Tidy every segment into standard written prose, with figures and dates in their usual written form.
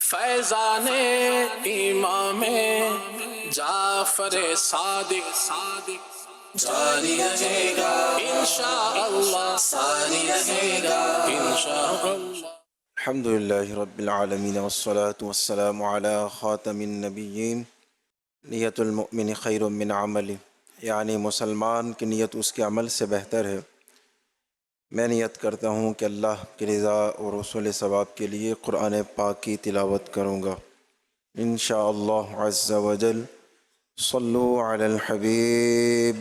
فیضان امام جعفر صادق جاری رہے گا انشاءاللہ، ساری رہے گا انشاءاللہ۔ الحمدللہ رب العالمین والصلاة والسلام علی خاتم النبیین۔ نیت المؤمن خیر من عمل، یعنی مسلمان کی نیت اس کے عمل سے بہتر ہے۔ میں نیت کرتا ہوں کہ اللہ کی رضا اور حصول ثواب کے لیے قرآن پاک کی تلاوت کروں گا انشاءاللہ عز وجل۔ صلو علی الحبیب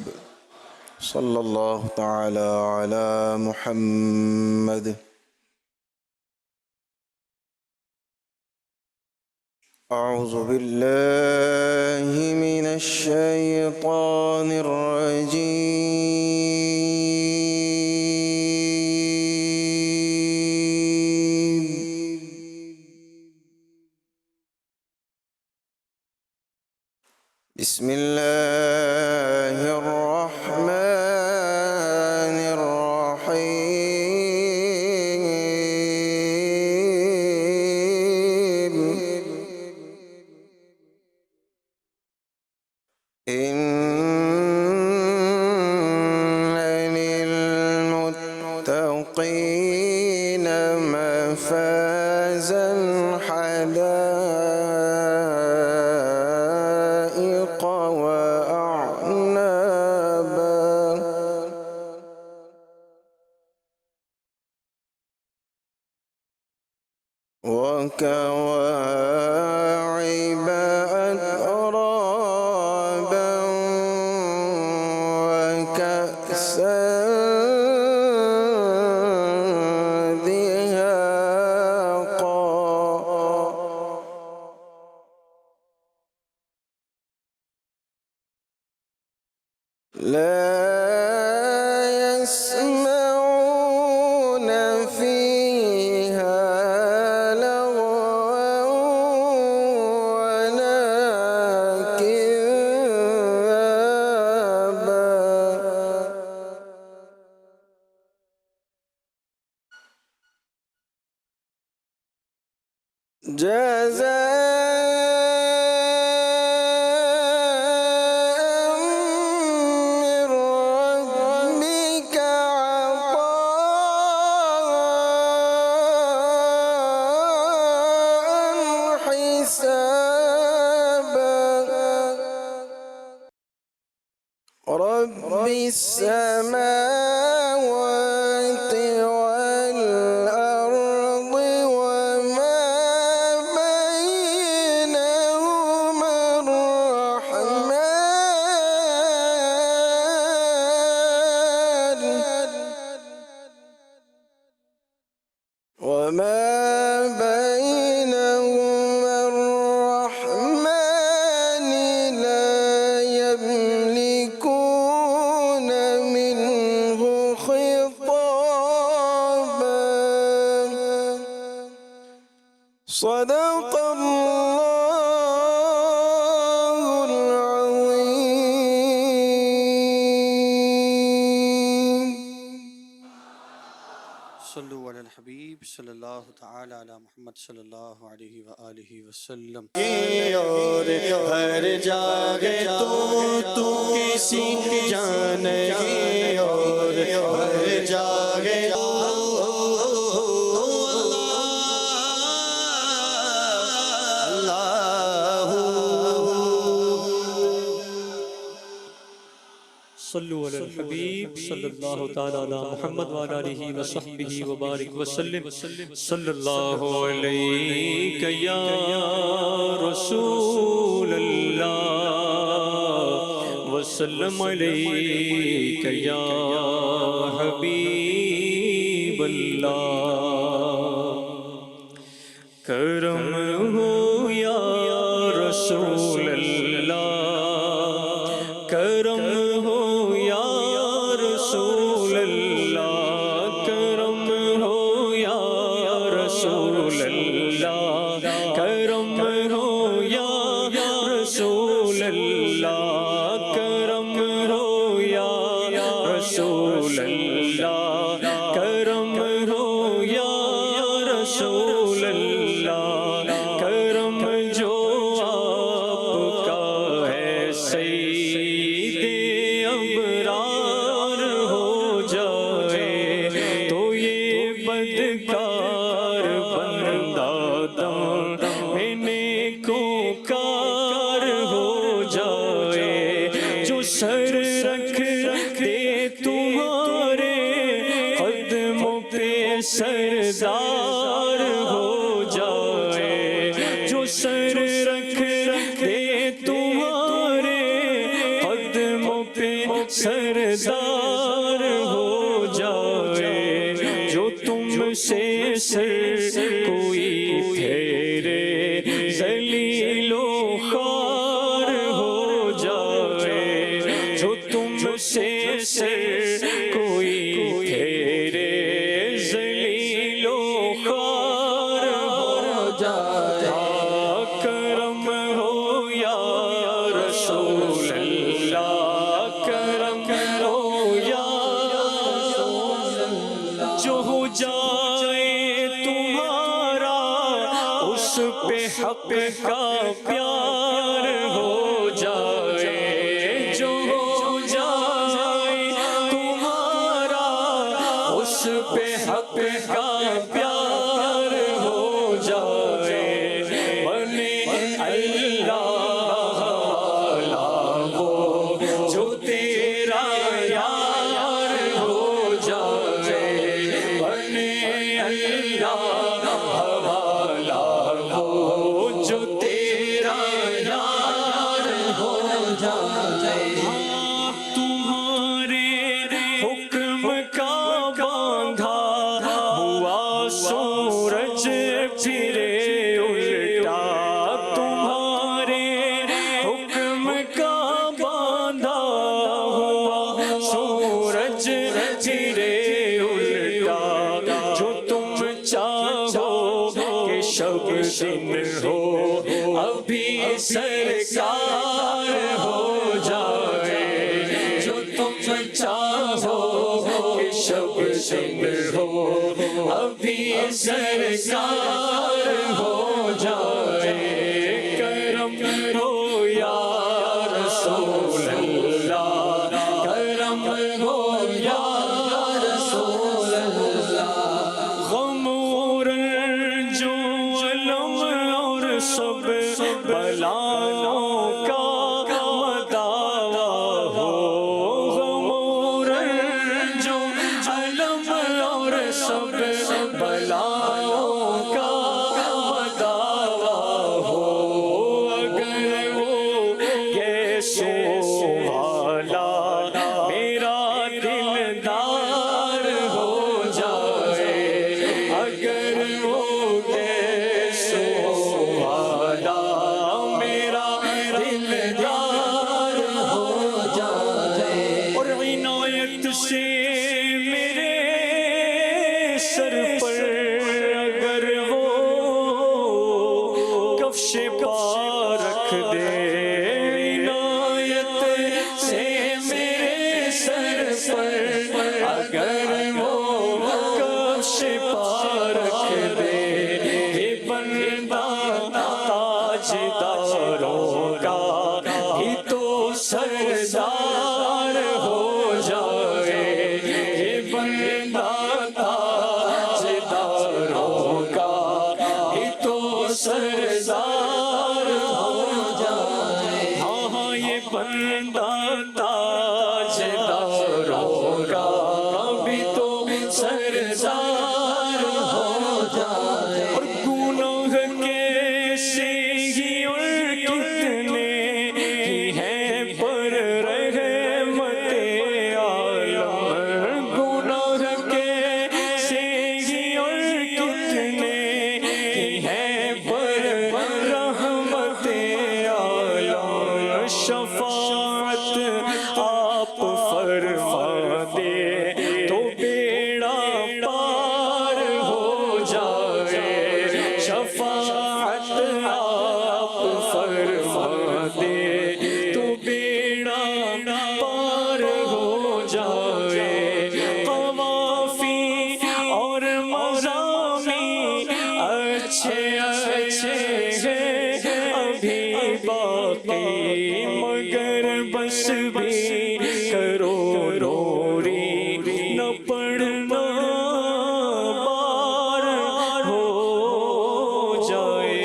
صلی اللہ تعالی علی محمد۔ اعوذ باللہ من الشیطان الرجیم۔ بسم اللہ الرحمن الرحیم۔ إن للمتقين مفازا حدائق وأعنابا وكواعب أترابا وكأسا دهاقا لا يسمعون فيها لغوا ولا كذابا جزاء من ربك عطاء حسابا رب السماوات والأرض وما بينهما الرحمن وما بينهما الرحمن لا يملكون منه خطابا صدق الله العظيم۔ صلو علی الحبیب صلی اللہ تعالی علی محمد صلی اللہ علیہ وآلہ وسلم۔ اور ہر جگہ تو کسی جان نہیں، اور ہر جگہ صلو علی الحبیب صلی اللہ تعالی علی محمد وعلی آلہ وصحبہ وبارک وسلم۔ صلی اللہ علیک یا رسول اللہ، وسلم علیک یا حبیب اللہ۔ کرم ہو یا رسول اللہ، کرم ہو یا رسول اللہ، کرم ہو یا رسول اللہ، کرم ہو یا رسول اللہ، کرم ہو یا رسول اللہ، کرم ہو یا رسول اللہ، میں نیکوکار ہو جائے، جو سر رکھ دے تمہارے قدموں پہ سردار ہو جائے، جو سر رکھ دے تمہارے قدموں پہ سردار ہو جائے، جو تم سے سر کوئی پھیرے ذلیل و خوار ہو جائے، جو تم سے سر کوئی پھیرے ذلیل و خوار ہو جائے، کرم ہو یا رسول اللہ، کرم ہو یا رسول اللہ، جو ہو جائے تمہارا اس پہ حق کا پیار ہو جائے، جو ہو جائے تمہارا اس پہ حق کا پیار ہو جائے، بنے اللہ والا وہ جو تیرا یار ہو جائے، بنے اللہ والا وہ جو تیرا یار ہو جائے، تمہارے حکم کا باندھا ہوا سورج پھرے الٹا، تمہارے حکم کا باندھا ہوا سورج پھرے الٹا، جو تم چاہو کہ شب دن ہو ابھی سرکار ہو جائے، جو تم چاہو کہ شب دن ہو ابھی سرکار ہو جائے، کرم ہو یا رسول اللہ، کرم ہو یا رسول اللہ، غم اور جو علم اور سب بلاؤں کا مداوا ہو، غم اور جو علم اور سب بلاؤں کا مداوا ہو، اگر وہ گیسوں والا میرا دلدار ہو جائے، اگر وہ گیسوں والا میرا دلدار ہو جائے، اور عنایت سے میرے سر پر اگر وہ کفش پا رکھ دے، عنایت سے میرے سر پر اگر وہ کفش پا رکھ دے، یہ بندہ تاجداروں کا ہی تو سردار ہو جائے، یہ بندہ تاجداروں کا ہی تو سردار ہو جائے، ہاں یہ بندہ تاجداروں کا بھی تو سردار ہو جائے، اور گناہ کیسے ہی اور کتنے ہی ہیں پر رحمت عالم، گناہ کیسے ہی اور کتنے ہی ہیں پر رحمت عالم، شفاعت آپ فرما دے تو بیڑا پار ہو جائے، شفاعت آپ فرما دے تو بیڑا پار ہو جائے، قوافی اور مضامین اچھے اچھے ہیں ابھی باقی، مگر بس بھی کرو روری نہ پڑھنا بار ہو جائے،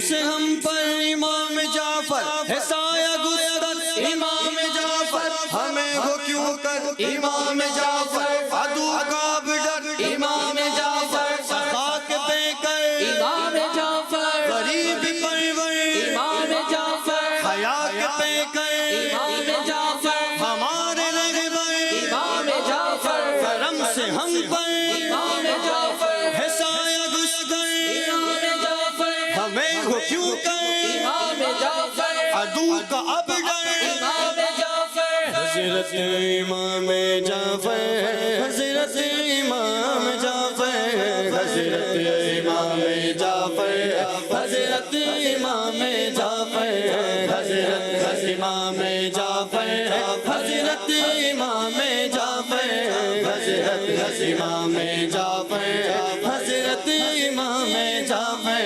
سے ہم پر امام جعفر ہے سایہ گستر امام جعفر ہمیں ہو کیوں کر امام جعفر عدو کا بڈر امام جعفر خاک پہ کر امام جعفر غریب پرور امام جعفر حیا کے پہ کر امام جعفر ہمارے رہبر امام جعفر کرم سے ہم پر امام جعفر ہے سایہ گستر امام جعفر ہمیں ہو کیوں کر امام جعفر عدو کا اب ڈر امام جعفر حضرت امام جعفر حضرت امام جعفر حضرت امام جعفر حضرت امام جعفر حضرت امام جعفر حضرت امام جعفر حضرت امام جعفر حضرت امام جعفر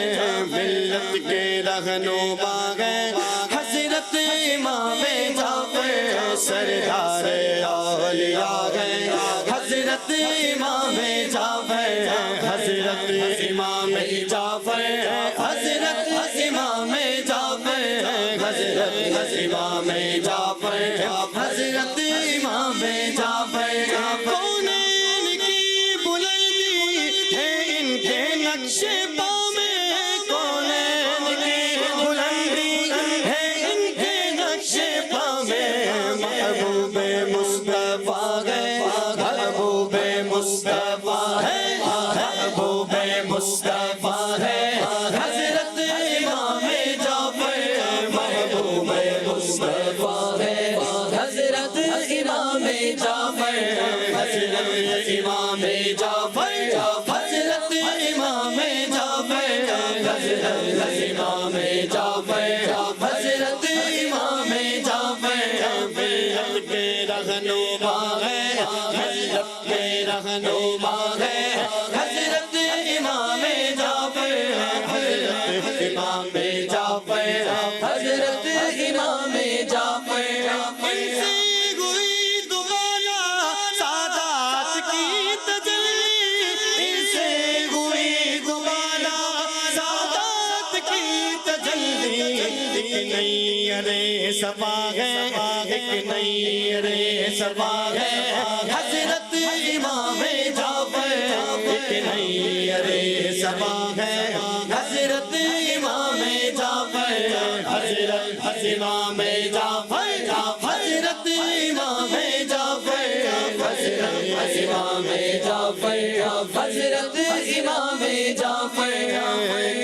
ملت کے رہنما ہیں حضرت امام جعفر سردار اولیاء ہیں حضرت امام جعفر حضرت امام جعفر حضرت امام جعفر حضرت امام جعفر حضرت امام جعفر کونین کی بلندی ہے ان کے نقش پا میں کونین کی بلندی ہے ان کے نقش پا میں محبوب مصطفیٰ ہے محبوب مصطفیٰ ہے محبوب مصطفیٰ ہے حضرت امام جعفر محبوب مصطفیٰ ہے حضرت امام جعفر حضرت امام جعفر حضرت امام جعفر حضرت امام جعفر حضرت امام جعفر ملت کے رہنما ہے ملت کے رہنما ہے حضرت امام جعفر حضرت امام جعفر حضرت امام جعفر ان سے ہوئی دوبارہ سادات کی تجلی ان سے ہوئی دوبارہ سادات کی تجلی ایک نئی ارے صفا ہے ایک نئی ارے صفا ہے حضرت امام جعفر ایک نئی ارے صفا ہے حضرت امام جعفر حضرت امام جعفر حضرت امام جعفر حضرت امام جعفر حضرت امام جعفر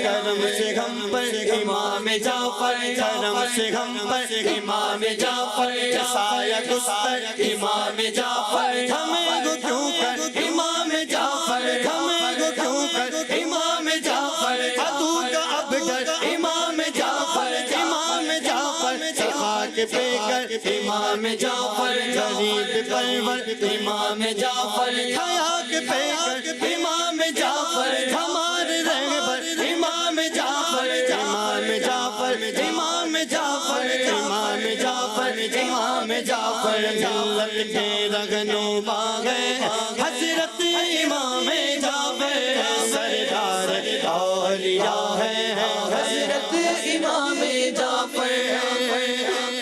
کرم سے ہم پر امام جعفر کرم سے ہم پر امام جعفر سایہ گستر امام جعفر ہمیں گو کیوں کر امام جعفر ہمیں گو کیوں کر امام جعفر عدو کا اب ڈر امام جعفر امام جعفر خاک پہ کر امام جعفر غریب پرور امام جعفر حیا کے پہ کر امام جعفر ہمارے رہبر امام جعفر امام جعفر امام جعفر امام جعفر امام جعفر ملت کے رہنما ہے حضرت امام جعفر سردار اولیاء ہے حضرت امام جعفر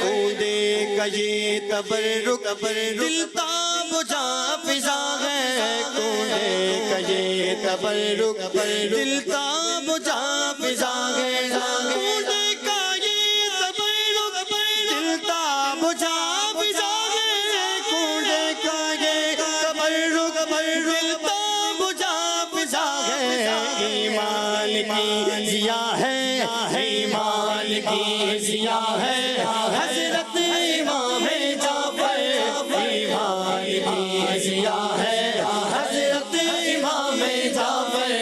کوندے کا یہ تبرک دل تاب جا فضا ہے کوندے کا یہ تبرک دل تاب جا فضا ہے کوندے کا یہ تبرک دل تاب جا فضا ہے کوندے کا یہ تبرک دل تاب جا فضا ہے ایمان کی ضیا ہے ایمان کی ضیا ہے حضرت امام جعفر ایمان کی ضیا ہے حضرت امام جعفر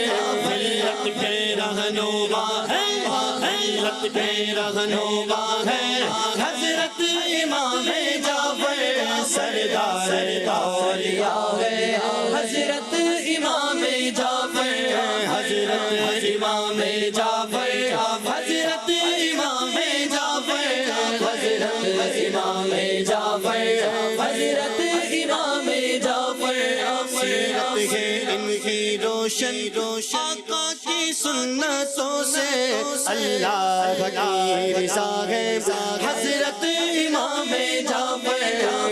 ملت کے رہنما ہے ملت کے رہنما ہے حضرت امام جعفر سردار اولیاء ہے حضرت امام جعفر حضرت امام جعفر حضرت امام جعفر حضرت امام جعفر حضرت امام جعفر سیرت ہے ان کی روشن آقا کی سنت سنتوں سے اللہ کی رضا ہے حضرت امام جعفر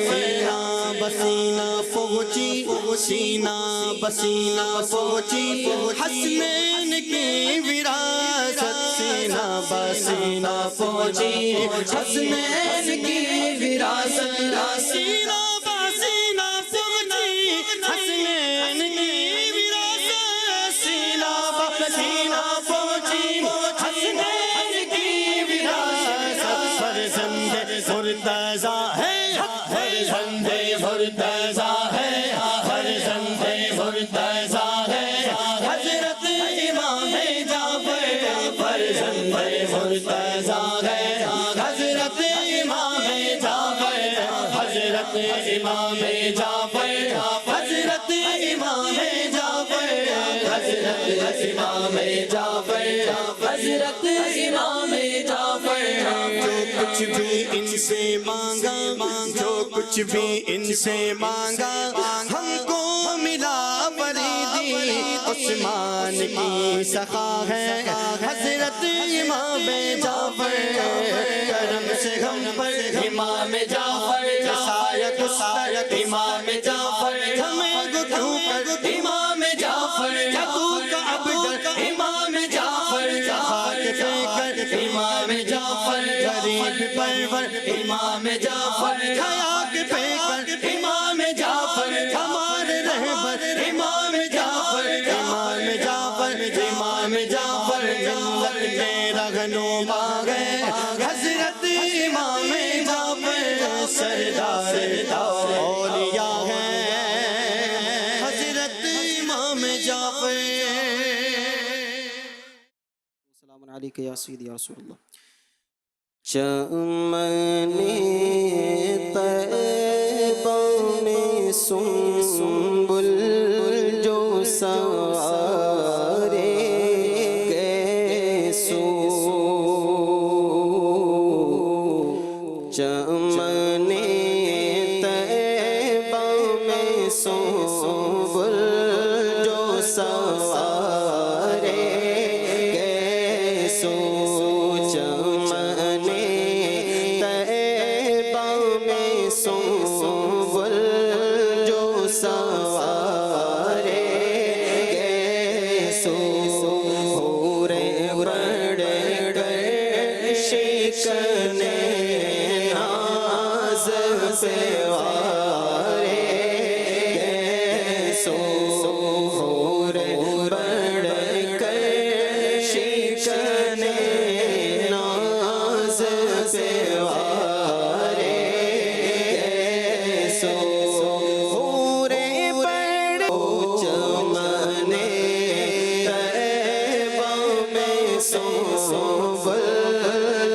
سینہ بسینہ پہنچی سینہ بسینہ پہنچی حسنین کی وراثت سینہ بسینہ پہنچی حسنین کی وراثت سینہ بسینہ پہنچی حسنین کی وراثت سینہ بسینہ پہنچی حسنین کی وراثت فرزند مرتضیٰ ہے فرزند مرتضیٰ ہے فرزند مرتضیٰ ہے حضرت امام جعفر فرزند مرتضیٰ ہے حضرت امام جعفر حضرت امام جعفر حضرت امام جعفر حضرت امام جعفر حضرت امام جعفر جو کچھ بھی ان سے مانگا جو کچھ بھی ان سے مانگا ہم کو ملا فریدی عثمان کی سخا ہے حضرت امام جعفر کرم سے ہم پر امام جعفر سایت سایت امام جعفر ہمیں گتھو کر امام جعفر جدو کا عبد امام جعفر خاک پہ کر امام جعفر غریب پرور امام جعفر خاک پہ کر امام جعفر ہمارے رہبر امام جعفر امام جعفر امام جعفر جنت میں رہنما گئے حضرت امام جعفر سردار اولیاء ہیں حضرت امام جعفر السلام علیکم یا سیدی یا رسول اللہ چمن طیبہ میں سنبل جو سارے گئے سو چمن طیبہ میں سنبل جو سارے گئے سو چمن طیبہ میں سنبل جو سارے گئے سو حور بڑھ کر شکن ناز پہ وارے گئے سو حور بڑھ کر شکن ناز پہ وارے گئے سو حور بڑھ چمن طیبہ میں سنبل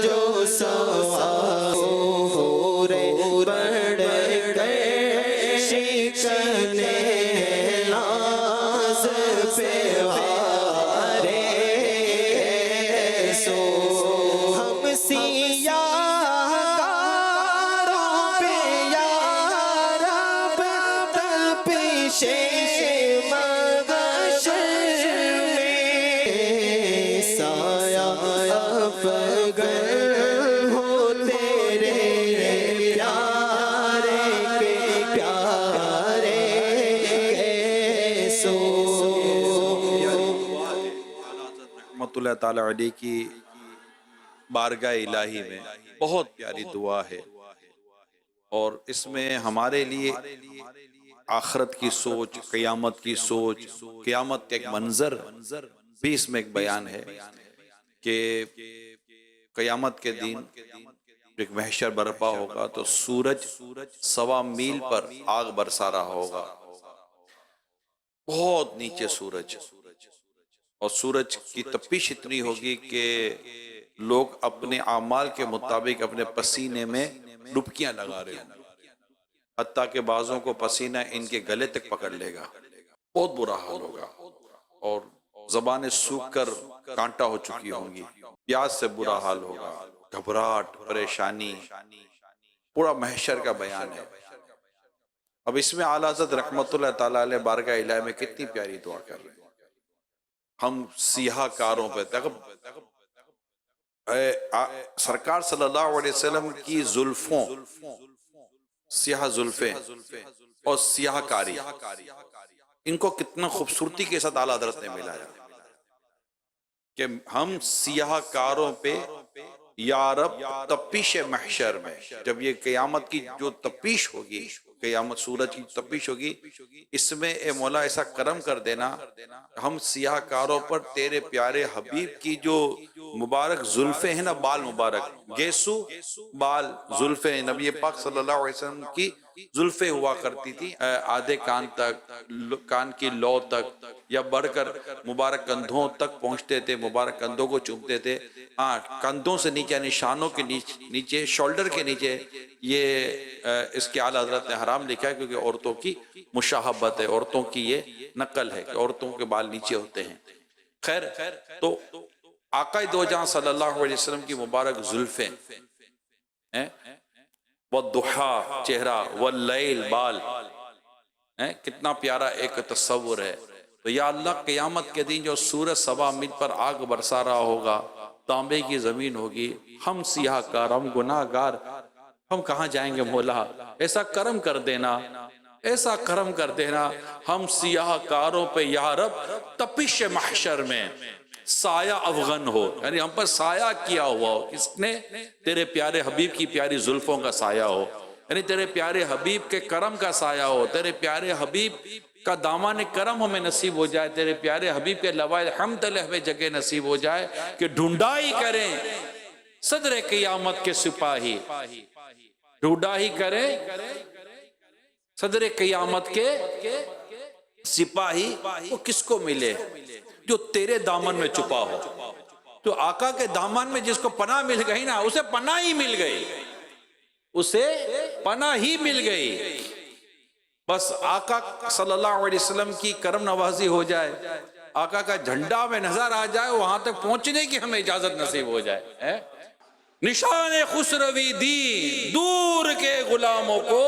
جو سوار حور بڑھ کر شکن ناز پہ وارے گئے سو ہم سیاہ کاروں پہ یا رب تپش محشر میں سایہ افغن ہو تیرے پیارے کے پیارے گئے سو رحمت اللہ تعالیٰ علیہ کی بارگاہ الہی میں بہت پیاری دعا ہے اور اس میں ہمارے لیے آخرت کی سوچ قیامت کی سوچ قیامت کا ایک منظر بھی اس میں ایک بیان ہے کہ قیامت کے دن ایک محشر برپا ہوگا تو سورج 1.25 میل پر آگ برسا رہا ہوگا بہت نیچے سورج اور سورج کی تپش اتنی ہوگی کہ لوگ اپنے اعمال کے مطابق اپنے پسینے میں ڈبکیاں لگا رہے ہیں حتیٰ کہ بعضوں کو پسینہ ان کے گلے تک پکڑ لے گا بہت برا حال ہوگا اور زبانیں سوکھ کر کانٹا ہو چکی ہوں گی پیاس سے برا حال ہوگا گھبراہٹ پریشانی پورا محشر کا بیان ہے اب اس میں اعلیٰ حضرت رحمت اللہ تعالیٰ علیہ بارگاہ الہی میں کتنی پیاری دعا کر رہے ہیں ہم سیاہ کاروں پہ سرکار صلی اللہ علیہ وسلم کی زلفوں، سیاہ زلفیں اور سیاہ کاری، ان کو کتنا خوبصورتی کے ساتھ اعلیٰ حضرت نے ملایا کہ ہم سیاہ کاروں پہ یا رب تپیش محشر میں، جب یہ قیامت کی جو تپیش ہوگی، قیامت سورج کی تپیش ہوگی، اس میں اے مولا ایسا کرم کر دینا ہم سیاہ کاروں پر تیرے پیارے حبیب کی جو مبارک زلفیں ہیں نا، بال مبارک، گیسو بال زلفیں، نبی پاک صلی اللہ علیہ وسلم کی زلفیں ہوا کرتی تھی آدھے کان تک، کان کی لو تک، یا بڑھ کر مبارک کندھوں تک پہنچتے تھے، مبارک کندھوں کو چومتے تھے، کندھوں سے نیچے نشانوں کے نیچے، شولڈر کے نیچے، یہ اس کے اعلیٰ حضرت نے حرام لکھا ہے کیونکہ عورتوں کی مشاہبت ہے، عورتوں کی یہ نقل ہے کہ عورتوں کے بال نیچے ہوتے ہیں۔ خیر، تو آقا دو جہاں صلی اللہ علیہ وسلم کی مبارک زلفیں، والضحا چہرہ، واللیل بال، کتنا پیارا ایک تصور ہے۔ تو یا اللہ قیامت کے دن جو سورج سبا مل پر آگ برسا رہا ہوگا، تانبے کی زمین ہوگی، ہم سیاہ کار، ہم گناہ گار، ہم کہاں جائیں گے مولا؟ ایسا کرم کر دینا، ایسا کرم کر دینا ہم سیاہ کاروں پہ یا رب تپش محشر میں سایہ افغن ہو، یعنی ہم پر سایہ کیا ہوا ہو، کس نے؟ تیرے پیارے حبیب کی پیاری زلفوں کا سایہ ہو، یعنی تیرے پیارے حبیب کے کرم کا سایہ ہو، تیرے پیارے حبیب کا دامان کرم ہمیں نصیب ہو جائے، تیرے پیارے حبیب کے لوائے حمد لہ میں جگہ نصیب ہو جائے کہ ڈھونڈائی کریں صدر قیامت کے سپاہی، ڈھونڈائی کریں صدر قیامت کے سپاہی، وہ کس کو ملے؟ جو تیرے دامن میں چھپا ہو، تو آقا کے دامن میں جس کو پناہ مل گئی نا، اسے پناہ ہی مل گئی، اسے پناہ ہی مل گئی۔ بس آقا صلی اللہ علیہ وسلم کی کرم نوازی ہو جائے، آقا کا جھنڈا میں نظر آ جائے، وہاں تک پہنچنے کی ہمیں اجازت نصیب ہو جائے۔ نشان خسروی دی دور کے غلاموں کو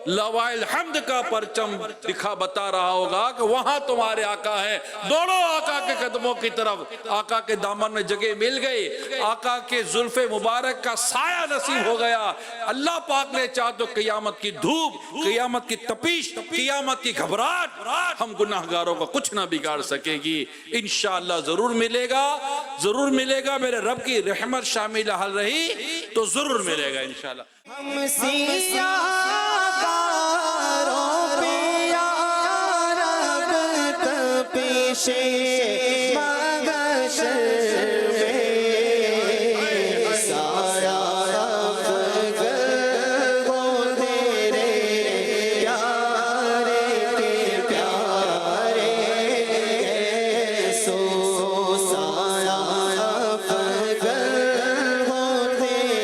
لوائے الحمد کا پرچم دکھا بتا رہا ہوگا کہ وہاں تمہارے آقا ہیں، دوڑو آقا کے قدموں کی طرف۔ آقا کے دامن میں جگہ مل گئی، آقا کے زلف مبارک کا سایہ نصیب ہو گیا۔ اللہ پاک نے چاہ تو قیامت کی دھوپ، قیامت کی تپیش، قیامت کی گھبراہٹ ہم گناہ گاروں کو کچھ نہ بگاڑ سکے گی۔ انشاءاللہ ضرور ملے گا، ضرور ملے گا، میرے رب کی رحمت شامل حال رہی تو ضرور ملے گا انشاءاللہ۔ ہم سیاہ کاروں پہ یا رب تپش محشر میں سایہ افغن ہو تیرے پیارے کے پیارے، سو سایہ افغن ہو تیرے پیارے کے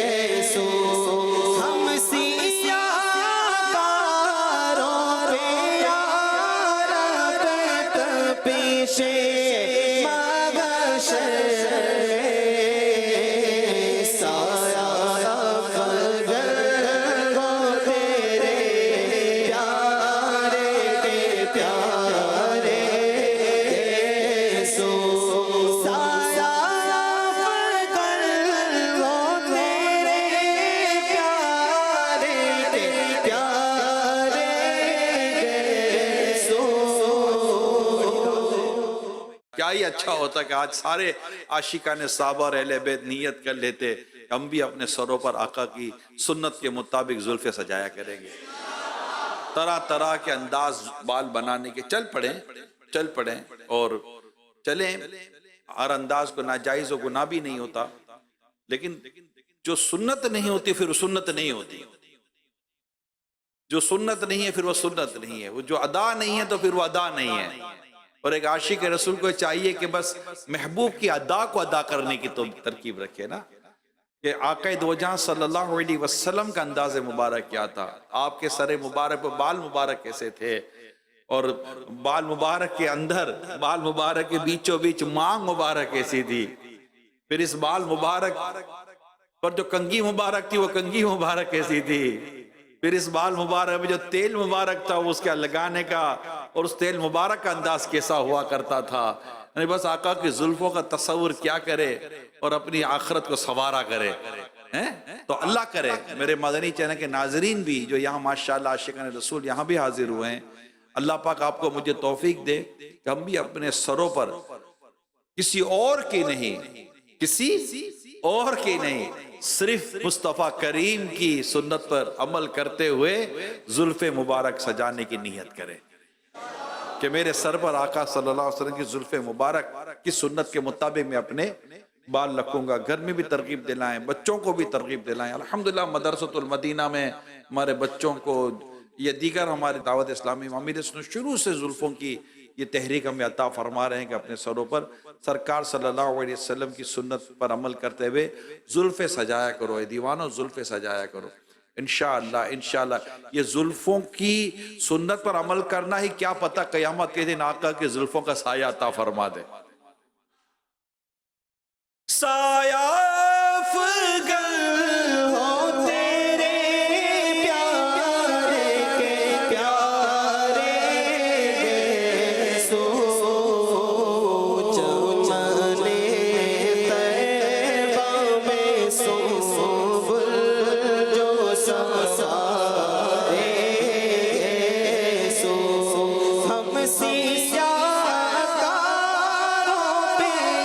پیارے، سو ہم سیاہ کاروں پہ یا رب تپش محشر میں سایہ افغن ہو تیرے پیارے کے پیارے، سو سایہ افغن ہو تیرے پیارے کے پیارے، سو کیا ہی اچھا ہوتا کہ آج سارے عاشقان صحابہ اور اہل بیت نیت کر لیتے ہم بھی اپنے سروں پر آقا کی سنت کے مطابق زلفیں سجایا کریں گے، طرح طرح کے انداز بال بنانے کے چل پڑیں اور چلیں۔ ہر انداز کو ناجائز و گناہ بھی نہیں ہوتا، لیکن جو سنت نہیں ہوتی پھر وہ سنت نہیں ہوتی، جو سنت نہیں ہے پھر وہ سنت نہیں ہے، وہ جو ادا نہیں ہے تو پھر وہ ادا نہیں ہے۔ اور ایک عاشق رسول کو چاہیے کہ بس محبوب کی ادا کو ادا کرنے کی تو ترکیب رکھے نا، کہ آقا دو جہاں صلی اللہ علیہ وسلم کا انداز مبارک کیا تھا، آپ کے سر مبارک پر بال مبارک کیسے تھے، اور بال مبارک کے اندر، بال مبارک کے بیچوں بیچ مانگ مبارک کیسی تھی، پھر اس بال مبارک پر جو کنگھی مبارک تھی وہ کنگھی مبارک کیسی تھی، پھر اس بال مبارک میں جو تیل مبارک تھا اس کا لگانے کا اور اس تیل مبارک کا انداز کیسا ہوا کرتا تھا، یعنی بس آقا کی زلفوں کا تصور کیا کرے اور اپنی آخرت کو سوارا کرے. تو اللہ کرے میرے مدنی چینل کے ناظرین بھی جو یہاں ماشاءاللہ عاشقان رسول یہاں بھی حاضر ہوئے ہیں، اللہ پاک آپ کو مجھے توفیق دے کہ ہم بھی اپنے سروں پر کسی اور کی نہیں صرف مصطفیٰ کریم کی سنت پر عمل کرتے ہوئے زلف مبارک سجانے کی نیت کرے کہ میرے سر پر آقا صلی اللہ علیہ وسلم کی زلف مبارک کی سنت کے مطابق میں اپنے بال رکھوں گا. گھر میں بھی ترغیب دلائیں، بچوں کو بھی ترغیب دلائیں. الحمدللہ مدرسۃ المدینہ میں ہمارے بچوں کو یہ دیگر ہمارے دعوت اسلامی امیر شروع سے زلفوں کی یہ تحریک ہمیں عطا فرما رہے ہیں کہ اپنے سروں پر سرکار صلی اللہ علیہ وسلم کی سنت پر عمل کرتے ہوئے زلفیں سجایا کرو. اے دیوانو زلفیں سجایا کرو. انشاءاللہ یہ زلفوں کی سنت پر عمل کرنا ہی کیا پتہ قیامت کے دن آقا کے زلفوں کا سایہ عطا فرما دے. سایہ افضل ہو تیرے پیارے کے پیارے سو چمنے طیبہ میں سنبل جو سارے سو ہم سیاہ کاروں پہ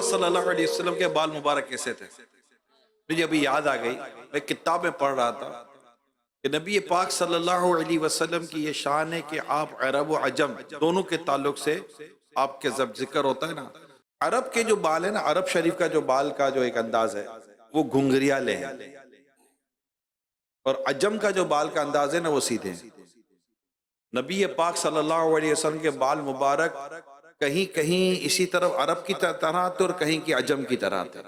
صلی اللہ علیہ وسلم کے بال مبارک کیسے تھے. مجھے ابھی یاد آ گئی، میں کتاب میں پڑھ رہا تھا کہ نبی پاک صلی اللہ علیہ وسلم کی یہ شان ہے کہ آپ عرب و عجم دونوں کے تعلق سے آپ کے جب ذکر ہوتا ہے نا، عرب کے جو بال ہیں نا، عرب شریف کا جو بال کا جو ایک انداز ہے وہ گھنگریالے ہیں، اور عجم کا جو بال کا انداز ہے نا وہ سیدھے ہیں. نبی پاک صلی اللہ علیہ وسلم کے بال مبارک کہیں کہیں اسی طرح عرب کی طرح تھے اور کہیں کی عجم کی طرح تھے،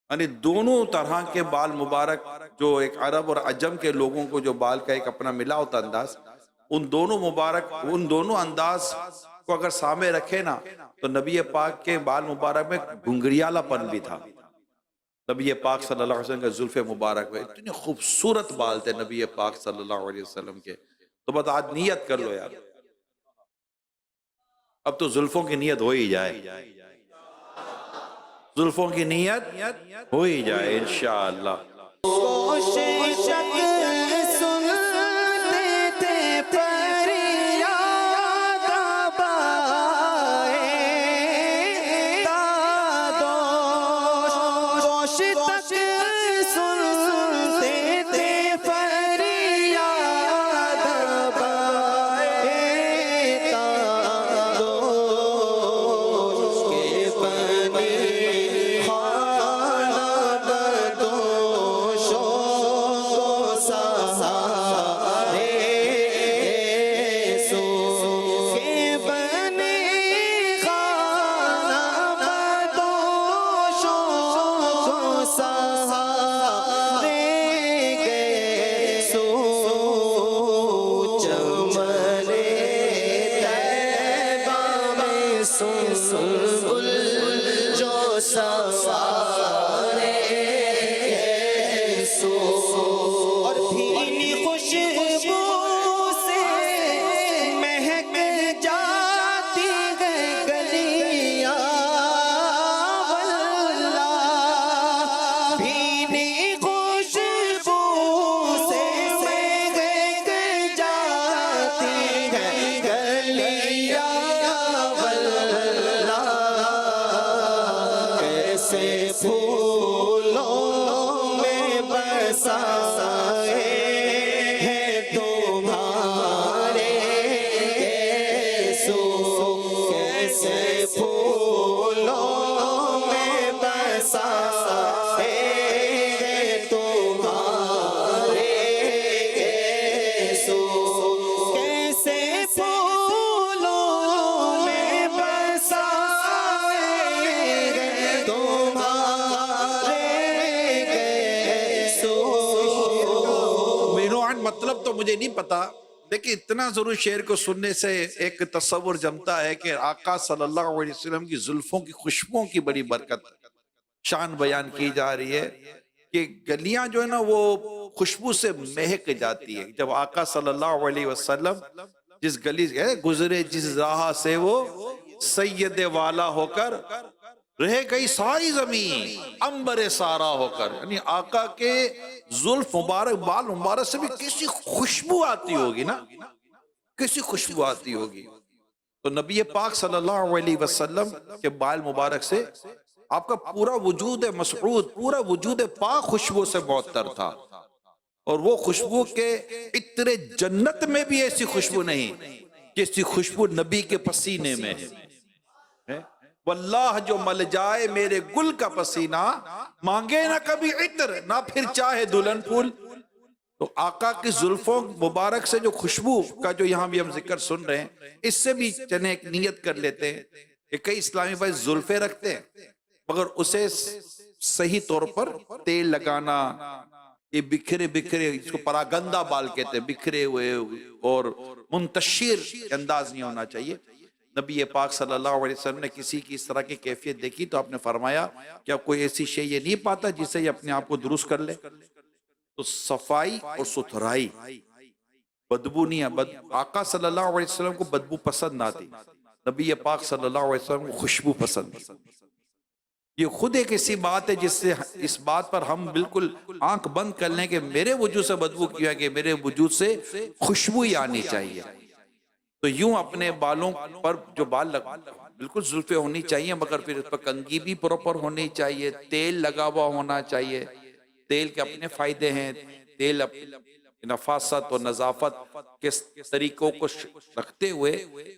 یعنی دونوں طرح کے بال مبارک جو ایک عرب اور عجم کے لوگوں کو جو بال کا ایک اپنا ملا ہوتا انداز، ان دونوں انداز کو اگر سامنے رکھے نا تو نبی پاک کے بال مبارک میں گھنگریالا پن بھی تھا. نبی پاک صلی اللہ علیہ وسلم کے زلف مبارک میں اتنے خوبصورت بال تھے نبی پاک صلی اللہ علیہ وسلم کے. تو بس آج نیت کر لو یار، اب تو زلفوں کی نیت ہو ہی جائے، زلفوں کی نیت ہو ہی جائے انشاءاللہ. مطلب تو مجھے نہیں پتا، لیکن اتنا ضرور شعر کو سننے سے ایک تصور جمتا ہے کہ آقا صلی اللہ علیہ وسلم کی زلفوں کی خوشبوؤں کی بڑی برکت شان بیان کی جا رہی ہے کہ گلیاں جو ہے نا وہ خوشبو سے مہک جاتی ہے. جب آقا صلی اللہ علیہ وسلم جس گلی گزرے جس راہ سے وہ سید والا ہو کر رہ گئی ساری زمین امبر سارا ہو کر، یعنی آقا کے زلف مبارک بال مبارک سے بھی کسی خوشبو آتی ہوگی نا، کسی خوشبو آتی ہوگی. تو نبی پاک صلی اللہ علیہ وسلم کے بال مبارک سے آپ کا پورا وجود مسعود، پورا وجود پاک خوشبو سے معطر تھا. اور وہ خوشبو کے عطر جنت میں بھی ایسی خوشبو نہیں جیسی خوشبو نبی کے پسینے میں ہے. واللہ جو مل جائے میرے گل کا پسینہ، مانگے نہ کبھی عطر نہ پھر چاہے دلہن پھول. تو آقا کی زلفوں مبارک سے جو خوشبو کا جو یہاں بھی ہم ذکر سن رہے ہیں، اس سے بھی چنے ایک نیت کر لیتے ہیں کہ کئی اسلامی بھائی زلفیں رکھتے ہیں مگر اسے صحیح طور پر تیل لگانا، یہ بکھرے بکھرے، اس کو پراگندہ بال کہتے ہیں، بکھرے ہوئے اور منتشر انداز نہیں ہونا چاہیے. نبی پاک صلی اللہ علیہ وسلم نے کسی کی اس طرح کی کیفیت دیکھی تو آپ نے فرمایا کیا کوئی ایسی شے یہ نہیں پاتا جس سے یہ اپنے آپ کو درست کر لے. تو صفائی اور ستھرائی، بدبو نہیں ہے. آقا صلی اللہ علیہ وسلم کو بدبو پسند نہ تھی، نبی پاک صلی اللہ علیہ وسلم کو خوشبو پسند تھی. یہ خود ایک ایسی بات ہے جس سے اس بات پر ہم بالکل آنکھ بند کر لیں کہ میرے وجود سے بدبو کیا ہے کہ میرے وجود سے خوشبو ہی آنی چاہیے. تو یوں اپنے بالوں پر جو بال بالکل زلفیں ہونی چاہیے مگر پھر اس پر کنگھی بھی پراپر ہونی چاہیے، تیل لگا ہوا ہونا چاہیے. تیل کے اپنے فائدے ہیں، تیل نفاست اور نظافت کے طریقوں کو رکھتے ہوئے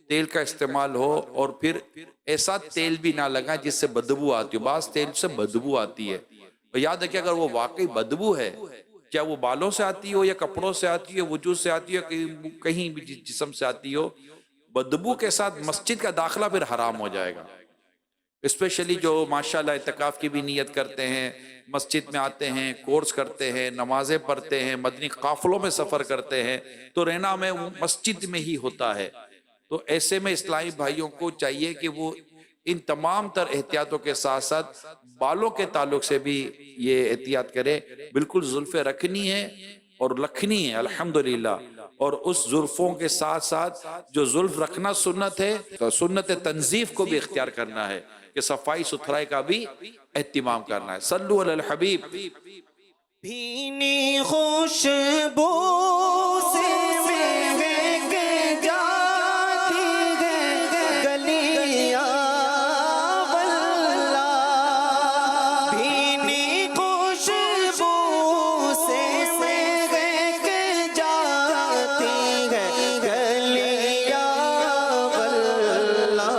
تیل کا استعمال ہو، اور پھر ایسا تیل بھی نہ لگا جس سے بدبو آتی ہو. بعض تیل سے بدبو آتی ہے، اور یاد رکھیں اگر وہ واقعی بدبو ہے، کیا وہ بالوں سے آتی ہو یا کپڑوں سے آتی ہو، وجود سے آتی ہو، کہیں بھی جسم سے آتی ہو، بدبو کے ساتھ مسجد کا داخلہ پھر حرام ہو جائے گا. اسپیشلی جو ماشاءاللہ اعتکاف کی بھی نیت کرتے ہیں، مسجد میں آتے ہیں، کورس کرتے ہیں، نمازیں پڑھتے ہیں، مدنی قافلوں میں سفر کرتے ہیں، تو رہنا میں مسجد میں ہی ہوتا ہے. تو ایسے میں اسلامی بھائیوں کو چاہیے کہ وہ ان تمام تر احتیاطوں کے ساتھ ساتھ بالوں کے تعلق سے بھی یہ احتیاط کرے. بالکل زلفیں رکھنی ہے اور لکھنی ہے الحمدللہ، اور اس زلفوں کے ساتھ ساتھ جو زلف رکھنا سنت ہے تو سنت تنظیف کو بھی اختیار کرنا ہے کہ صفائی ستھرائی کا بھی اہتمام کرنا ہے. صلو علی الحبیب. بھینی خوشبو سے مہک جاتی ہے گلیاں واللہ، بھینی خوشبو سے مہک جاتی ہے گلیاں واللہ،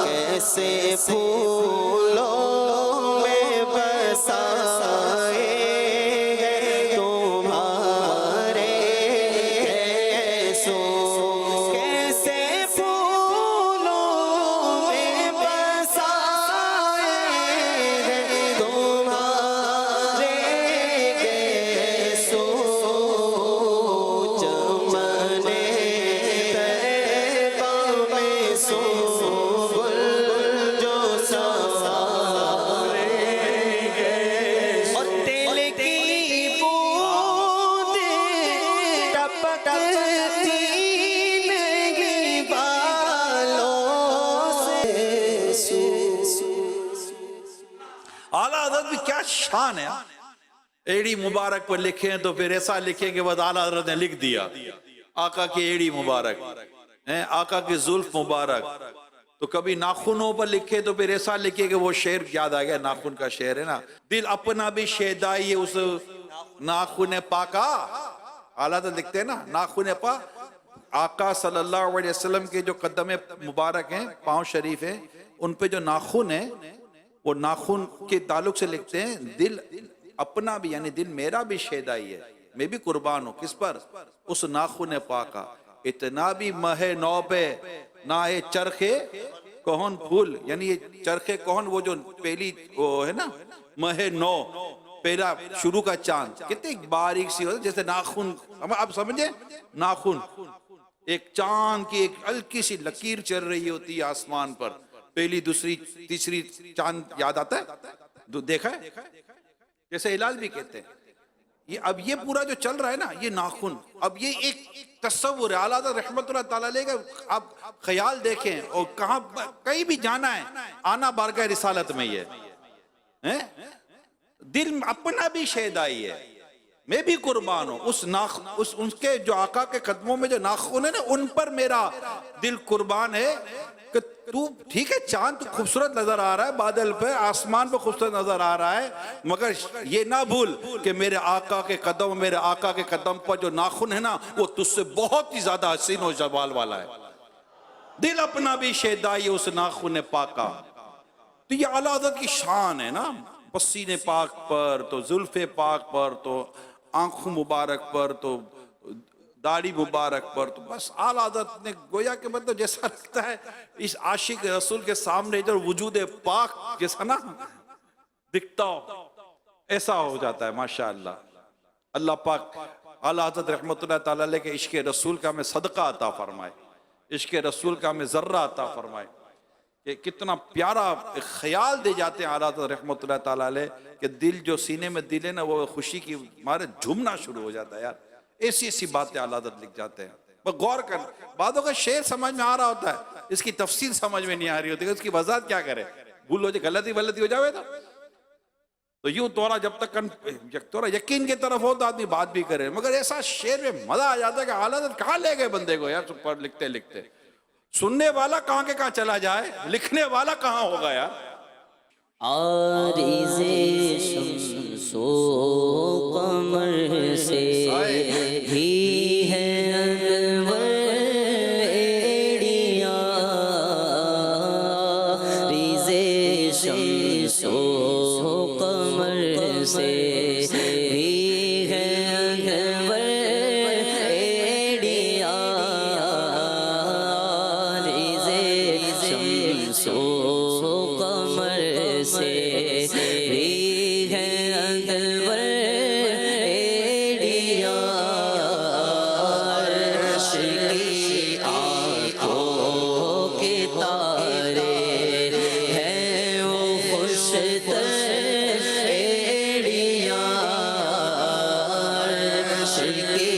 کیسے پھولوں میں بسائے ہیں تمہارے کیسوں، کیسے پھولوں میں بسائے ہیں تمہارے کیسوں، چمنے طیبہ میں سنبل جو سوارے اور تیل کی بوند ٹپکتی نہیں بالوں سے. اعلیٰ حضرت بھی کیا شان ہے. ایڑی مبارک پر لکھیں تو پھر ایسا لکھیں کہ بس اعلیٰ حضرت نے لکھ دیا آقا کی ایڑی مبارک، آقا کی زلف مبارک. تو کبھی ناخنوں پر لکھے تو پھر ایسا لکھے کہ وہ شعر یاد آ گیا، ناخن کا شعر ہے نا، دل اپنا بھی شیدائی اس ناخن پاکا. اعلیٰ حضرت لکھتے ہیں نا ناخن پاک. آقا صلی اللہ علیہ وسلم کے جو قدم مبارک ہیں، پاؤں شریف ہیں، ان پہ جو ناخن ہیں وہ ناخن کے تعلق سے لکھتے ہیں دل اپنا بھی، یعنی دل میرا بھی شیدائی ہے، میں بھی قربان ہوں. کس پر؟ اس ناخن پاکا. اتنا بھی مہ نو پہ نہ ہے چرخے کہن پھول، یعنی یہ چرخے کہن وہ جو پہلی وہ ہے نا مہ نو پہلا شروع کا چاند کتنی باریک سی ہوتا ہے جیسے ناخن، آپ سمجھے ناخن، ایک چاند کی ایک ہلکی سی لکیر چل رہی ہوتی ہے آسمان پر، پہلی دوسری تیسری چاند یاد آتا ہے؟ دیکھا ہے؟ جیسے ہلال بھی کہتے ہیں اب یہ پورا جو چل رہا ہے نا یہ ناخن، اب یہ ایک تصور ہے اعلیٰ حضرت رحمت اللہ تعالیٰ علیہ کا، آپ خیال دیکھیں اور کہاں کہیں بھی جانا ہے آنا بارگاہ رسالت میں ہی ہے، دل اپنا بھی شیدائی ہے، میں بھی قربان ہوں اس ان کے جو آقا کے قدموں میں جو ناخن ہے نا ان پر میرا دل قربان ہے کہ تو ٹھیک ہے چاند تو خوبصورت نظر آ رہا ہے بادل پہ، آسمان پہ خوبصورت نظر آ رہا ہے، مگر یہ نہ بھول کہ میرے آقا کے قدم، میرے آقا کے قدم پر جو ناخن ہے نا وہ تجھ سے بہت ہی زیادہ حسین و جمال والا ہے، دل اپنا بھی شیدائی اس ناخن پاکا۔ تو یہ اعلیٰ حضرت کی شان ہے نا، پسینے پاک پر، تو زلف پاک پر، تو آنکھوں مبارک پر، تو داڑھی مبارک پر، تو بس اعلیٰ حضرت نے گویا کہ مطلب جیسا لگتا ہے اس عاشق رسول کے سامنے جو وجود پاک جیسا نا دکھتا ہو ایسا ہو جاتا ہے ماشاءاللہ۔ اللہ پاک اعلیٰ حضرت رحمت اللہ تعالیٰ علیہ کے عشق رسول کا ہمیں صدقہ عطا فرمائے، عشق رسول کا ہمیں ذرہ عطا فرمائے، کہ کتنا پیارا خیال دے جاتے ہیں اعلیٰ حضرت رحمت اللہ تعالیٰ علیہ کہ دل جو سینے میں دل ہے نا وہ خوشی کی مارے جھومنا شروع ہو جاتا ہے یار، ایسی ایسی باتیں اعلیٰ حضرت لکھ جاتے ہیں۔ بس غور کر، بعدوں کا شعر سمجھ میں آ رہا ہوتا ہے، اس کی تفصیل سمجھ میں نہیں آ رہی ہوتی، اس کی وضاحت کیا کرے، بھول ہو جائے، غلطی ہو جاوے تو یوں تورا جب تک تورا یقین کی طرف ہو تو آدمی بات بھی کرے، مگر ایسا شعر میں مزہ آ جاتا ہے کہ اعلیٰ حضرت کہاں لے گئے بندے کو یار، پڑھ لکھتے لکھتے سننے والا کہاں کے کہاں چلا جائے، لکھنے والا کہاں ہوگا یار۔ عارض شمس و قمر سے ہی ہے انور ایڑیاں، عارض شمس و قمر سے ہی ہے انور ایڑیاں، عارض شمس و قمر سے ہی ہے انور ایڑیاں، عرش کی آنکھوں کے تارے ہیں وہ خوش تر ایڑیاں، عرش کی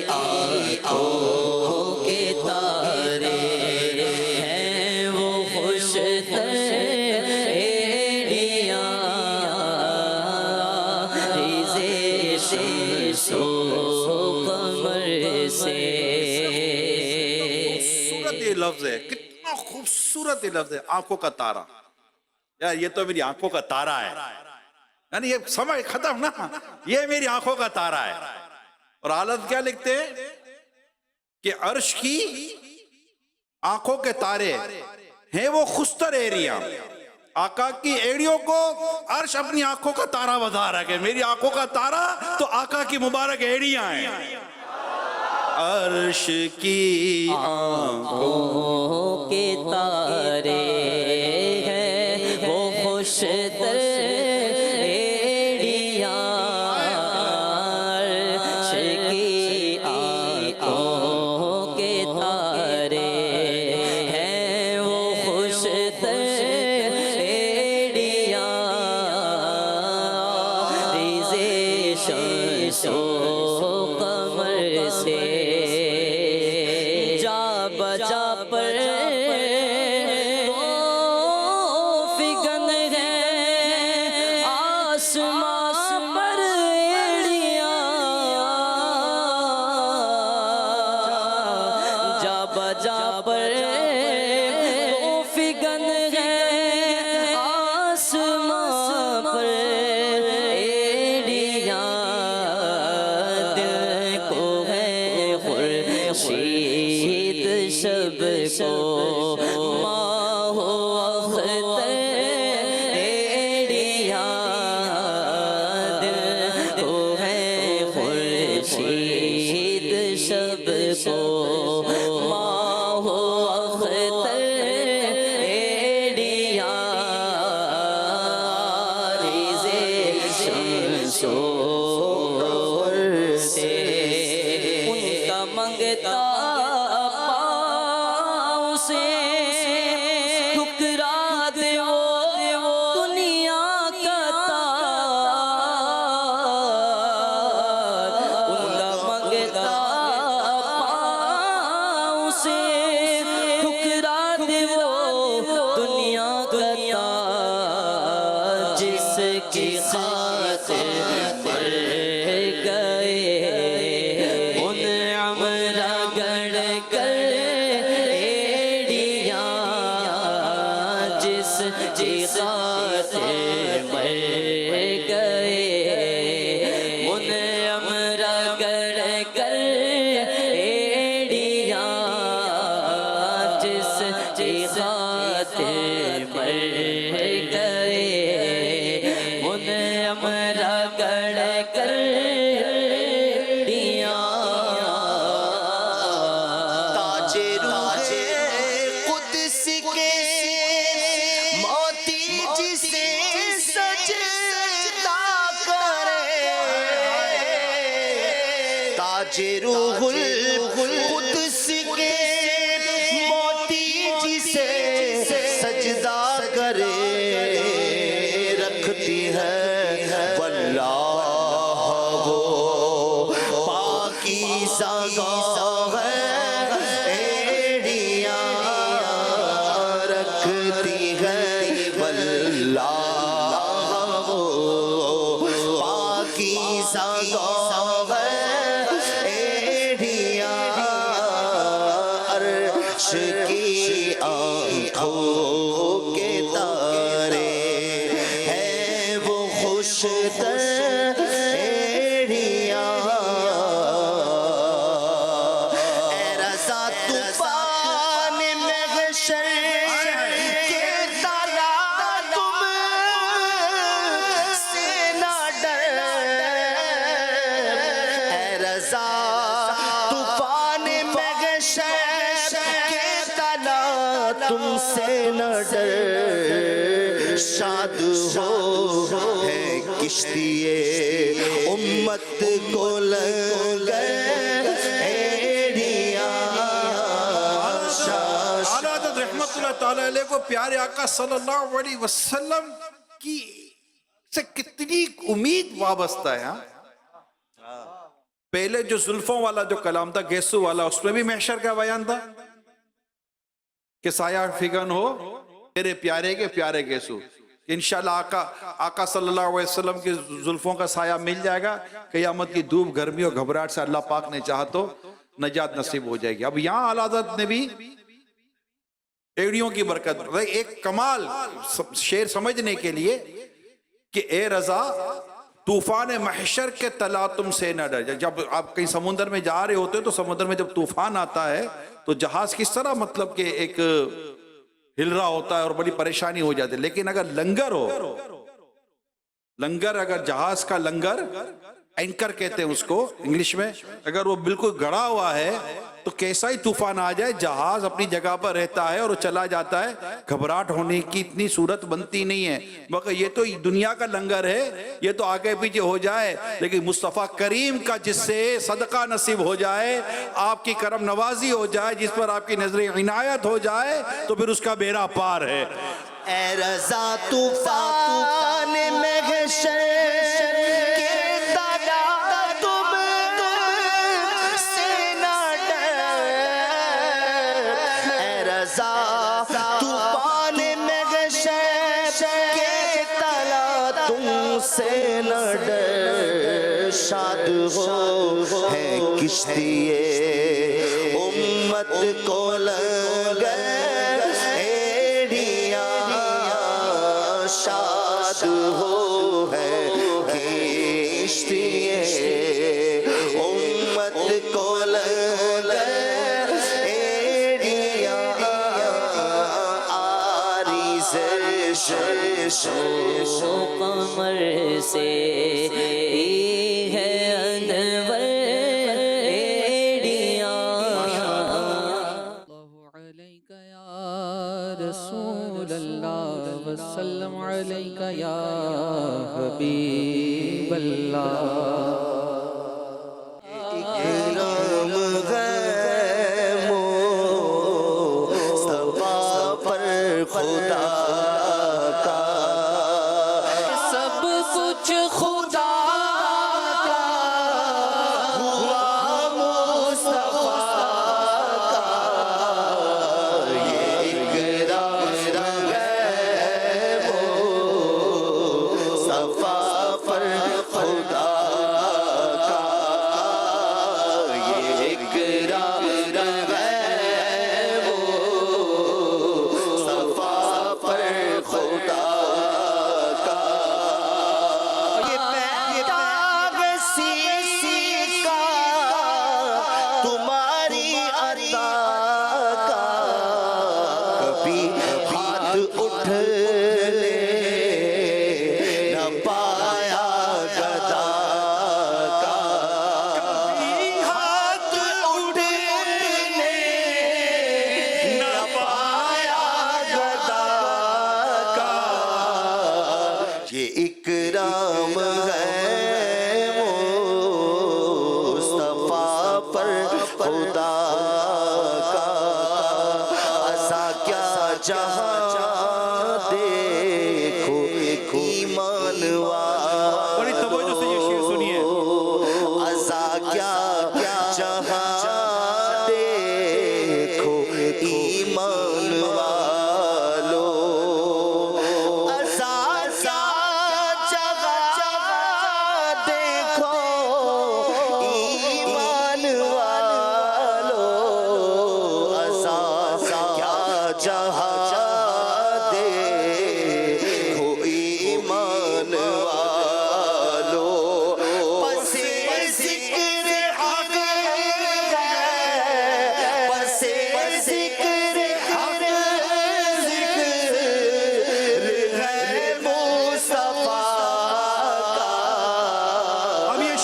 آنکھوں کے تارے ہیں وہ خوش تر خوبصورت یہ لفظ ہے، کتنا خوبصورت یہ لفظ ہے، آنکھوں کا تارا، یار یہ تو میری آنکھوں کا تارا ہے، یعنی یہ سمجھ ختم نا، یہ میری آنکھوں کا تارا ہے۔ اور حالت کیا لکھتے ہیں کہ عرش کی آنکھوں کے تارے ہیں وہ خستر ایریاں، آقا کی ایڑیوں کو عرش اپنی آنکھوں کا تارا بتا رہا ہے کہ میری آنکھوں کا تارا تو آقا کی مبارک ایڑیاں ہیں، عرش کی آنکھوں کے تارے ہیں وہ خوش تر ایڑیاں، عرش کی آنکھوں کے تارے ہیں وہ خوش تر ایڑیاں، ریزے شمس و قمر سے جا بجا پر فگن ہے آسمان پر ایڑیاں، جا بجا پر فگن ہے آسمان پر ایڑیاں، دل کو ہے خورشید شب کو ماہ و اختر ایڑیاں، دل کو ہے خورشید شب کو ماہ و اختر ایڑیاں، ریزے شمس مانگتا پاؤں سے ٹھکرا دے وہ دنیا کا تاج ان کا مانگتا پاؤں سے ٹھکرا دے وہ دنیا کا تاج جس کی خاطر مر گئے ان عمرہ گڑھ کر ایڑیاں جس کی خاطر مر گئے ان عمرہ گڑھ کر ایڑیاں جس کی خاطر مر گئے ان عمرہ گڑھ کر تاج روح قدس کے موتی جسے سجدہ کرے تاج روح القدس کے موتی جسے سجدہ کرے رکھتی ہے واللہ وہ پاکیزہ ہے ایڑیاں رکھتی ہے واللہ وہ پاکیزہ ہے ایڑیاں عرش کی آنکھوں کے تارے ہیں وہ خوش تر ایڑیاں اے رضا طوفان محشر کے تالا تم سے نہ ڈر اے رضا طوفان محشر کے تالا تم سے نہ ڈر شاد ہو ہے کشتی امت کو لگے ایڑیاں اعلیٰ حضرت رحمت اللہ تعالیٰ علیہ کو پیارے آقا صلی اللہ علیہ وسلم کی سے کتنی امید وابستہ ہے ہاں؟ پہلے جو زلفوں والا جو کلام تھا گیسو والا اس میں بھی محشر کا بیان تھا کہ سایہ فگن ہو تیرے پیارے کے پیارے گیسو انشاءاللہ آقا صلی اللہ علیہ وسلم کی زلفوں کا سایہ مل جائے گا قیامت کی دھوپ گرمی اور گھبراہٹ سے اللہ پاک نے چاہا تو نجات نصیب ہو جائے گی اب یہاں اعلیٰ حضرت نے بھی ایڑیوں کی برکت ایک کمال شعر سمجھنے کے لیے کہ اے رضا طوفان محشر کے تلا تم سے نہ ڈر جب آپ کہیں سمندر میں جا رہے ہوتے تو سمندر میں جب طوفان آتا ہے تو جہاز کس طرح مطلب کہ ایک ہل رہا ہوتا ہے اور بڑی پریشانی ہو جاتی ہے لیکن اگر لنگر ہو لنگر اگر جہاز کا لنگر اینکر کہتے ہیں اس کو انگلش میں اگر وہ بالکل گڑا ہوا ہے تو کیسا ہی طوفان آ جائے جہاز اپنی جگہ پر رہتا ہے اور وہ چلا جاتا ہے گھبراہٹ ہونے کی اتنی صورت بنتی نہیں ہے مگر یہ تو دنیا کا لنگر ہے یہ تو آگے پیچھے ہو جائے لیکن مصطفیٰ کریم کا جس سے صدقہ نصیب ہو جائے آپ کی کرم نوازی ہو جائے جس پر آپ کی نظر عنایت ہو جائے تو پھر اس کا بیڑا پار ہے اے رضا طوفان محشر کے تلا تم سے نہ ڈر اے رضا طوفان محشر کے تلا تم سے نہ ڈر شاد ہو ہے کشتی امت کو لگے شاد ہو ہے کشتی امت کو لگے ایڑیاں آری قمر سے ہے انور ایڑیاں اللہ علیک یا رسول اللہ وسلم علیک یا حبیب اللہ اکرام ہے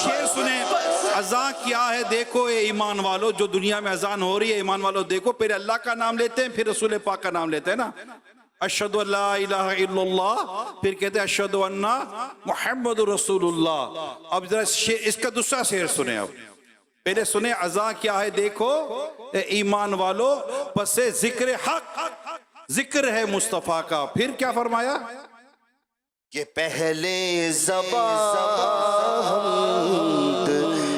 شعر سنیں. اذان کیا ہے دیکھو اے ایمان والو. جو دنیا میں اذان ہو رہی ہے ایمان والو دیکھو. پہلے اللہ کا نام لیتے ہیں پھر رسول پاک کا نام لیتے ہیں نا. اشہد ان لا الہ الا اللہ پھر کہتے ہیں اشہد ان محمد رسول اللہ. اب ذرا اس کا دوسرا شعر سنیں. اب پہلے سنیں اذان کیا ہے دیکھو اے ایمان والو. پس ذکر حق ذکر ہے مصطفیٰ کا. پھر کیا فرمایا کہ پہلے زبان حمد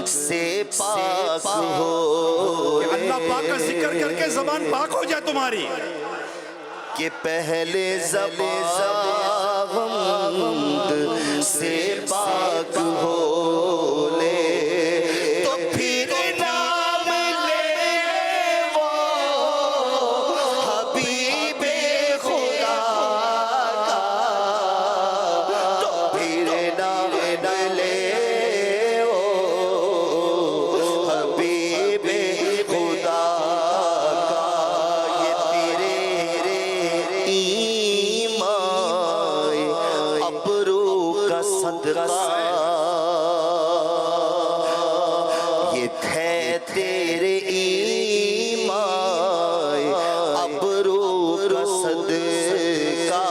سے پاک ہو. کہ اللہ پاک کا ذکر کر کے زبان پاک ہو جائے تمہاری. کہ پہلے زبان حمد سے پاک ہو لے تو پھر نام لے وہ حبیب خدا کا. تو پھر نام لے وہ حبیب خدا کا. یہ تیرے ایمان ابرو کا صدقہ یہ تھے تیرے ایمان ابرو کا صدقہ.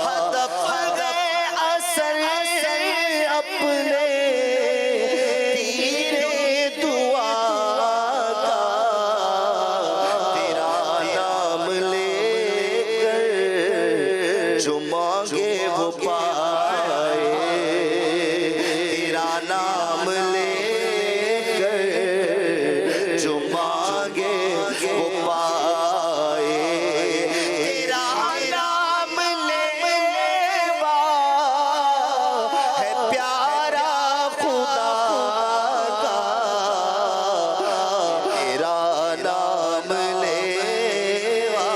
ہدف ہے اصل اپنے تیرے دعا کا. تیرا نام لے کر جو مانگے وہ پائے. تیرا نام لے کر جو مانگے وہ پائے. تیرا نام لیوا ہے پیارا خدا کا. تیرا نام لیوا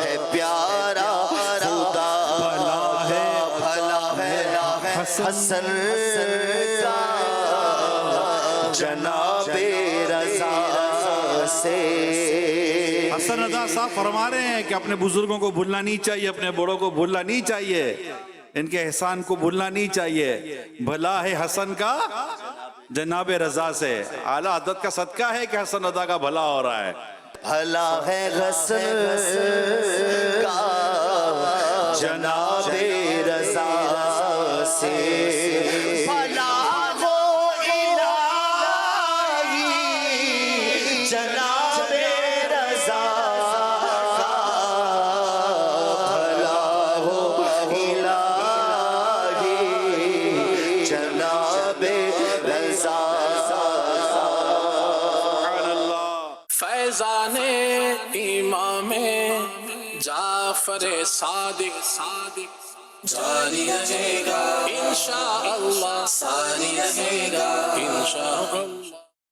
ہے پیارا خدا. بھلا ہے حسن کا جناب رضا سے. حسن رضا صاحب فرما رہے ہیں کہ اپنے بزرگوں کو بھولنا نہیں چاہیے, اپنے بڑوں کو بھولنا نہیں چاہیے, ان کے احسان کو بھولنا نہیں چاہیے. بھلا ہے حسن کا جناب رضا سے. اعلیٰ حضرت کا صدقہ ہے کہ حسن رضا کا بھلا ہو رہا ہے. بھلا ہے حسن کا جناب رضا سے. بھلا ہو الہی جناب رضا کا. بھلا ہو الہی جناب رضا. فیضان امام جعفر صادق جاری رہے گا انشاءاللہ ساری رہے گا.